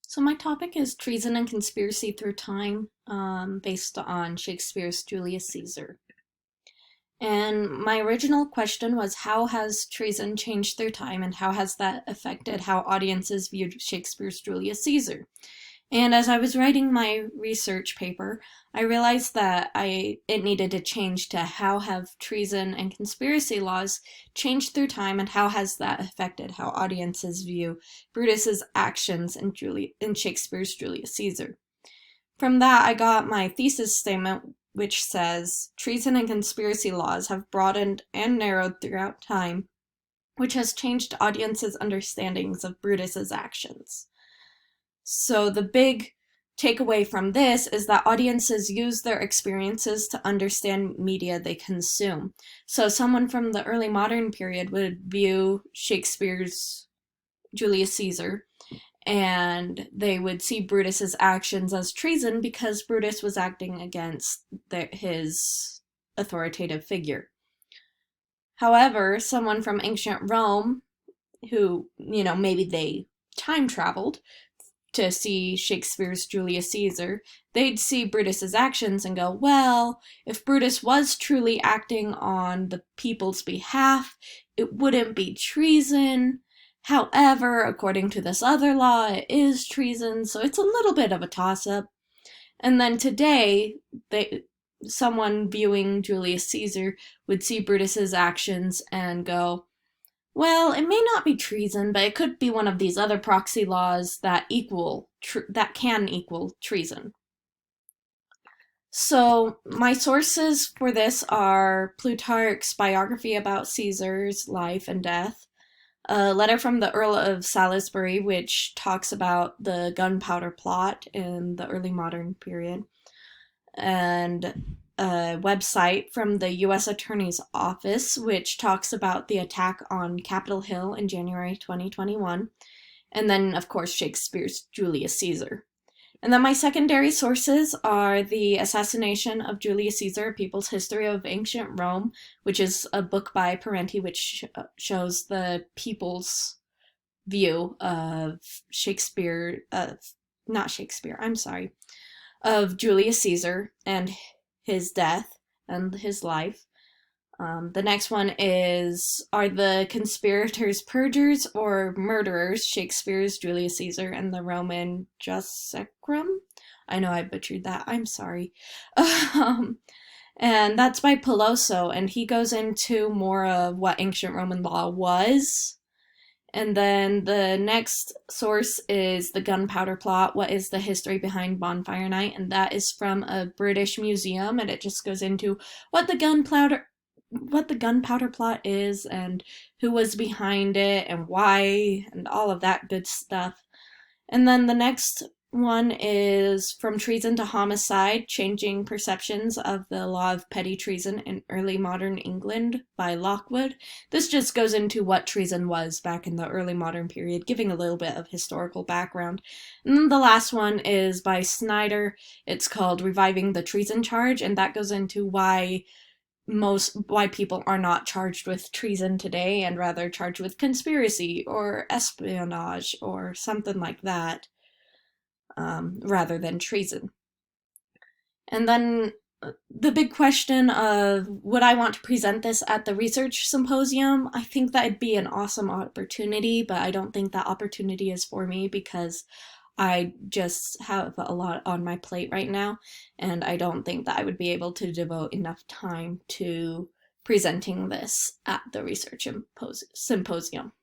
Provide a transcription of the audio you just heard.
So my topic is treason and conspiracy through time, based on Shakespeare's Julius Caesar. And my original question was, how has treason changed through time, and how has that affected how audiences viewed Shakespeare's Julius Caesar? And as I was writing my research paper, I realized that it needed to change to how have treason and conspiracy laws changed through time, and how has that affected how audiences view Brutus's actions in Shakespeare's Julius Caesar. From that, I got my thesis statement, which says treason and conspiracy laws have broadened and narrowed throughout time, which has changed audiences' understandings of Brutus's actions. So the big takeaway from this is that audiences use their experiences to understand media they consume. So someone from the early modern period would view Shakespeare's Julius Caesar, and they would see Brutus's actions as treason because Brutus was acting against his authoritative figure. However, someone from ancient Rome, who, maybe they time traveled to see Shakespeare's Julius Caesar, they'd see Brutus's actions and go, well, if Brutus was truly acting on the people's behalf, it wouldn't be treason. However, according to this other law, it is treason, so it's a little bit of a toss-up. And then today, someone viewing Julius Caesar would see Brutus's actions and go, well, it may not be treason, but it could be one of these other proxy laws that can equal treason. So my sources for this are Plutarch's biography about Caesar's life and death, a letter from the Earl of Salisbury, which talks about the gunpowder plot in the early modern period, and a website from the U.S. Attorney's Office, which talks about the attack on Capitol Hill in January 2021, and then, of course, Shakespeare's Julius Caesar. And then my secondary sources are The Assassination of Julius Caesar, A People's History of Ancient Rome, which is a book by Parenti, which shows the people's view of of Julius Caesar and his death and his life. The next one is, are the conspirators perjurers or murderers, Shakespeare's Julius Caesar and the Roman Justicium? I know I butchered that, I'm sorry. And that's by Peloso, and he goes into more of what ancient Roman law was. And then the next source is The Gunpowder Plot, What is the History Behind Bonfire Night? And that is from a British museum, and it just goes into what the gunpowder plot is and who was behind it and why and all of that good stuff. And then the next one is From Treason to Homicide, Changing Perceptions of the Law of Petty Treason in Early Modern England by Lockwood. This just goes into what treason was back in the early modern period, giving a little bit of historical background. And then the last one is by Snyder. It's called Reviving the Treason Charge, and that goes into why people are not charged with treason today and rather charged with conspiracy or espionage or something like that, rather than treason. And then the big question of, would I want to present this at the research symposium? I think that'd be an awesome opportunity, but I don't think that opportunity is for me because I just have a lot on my plate right now, and I don't think that I would be able to devote enough time to presenting this at the research symposium.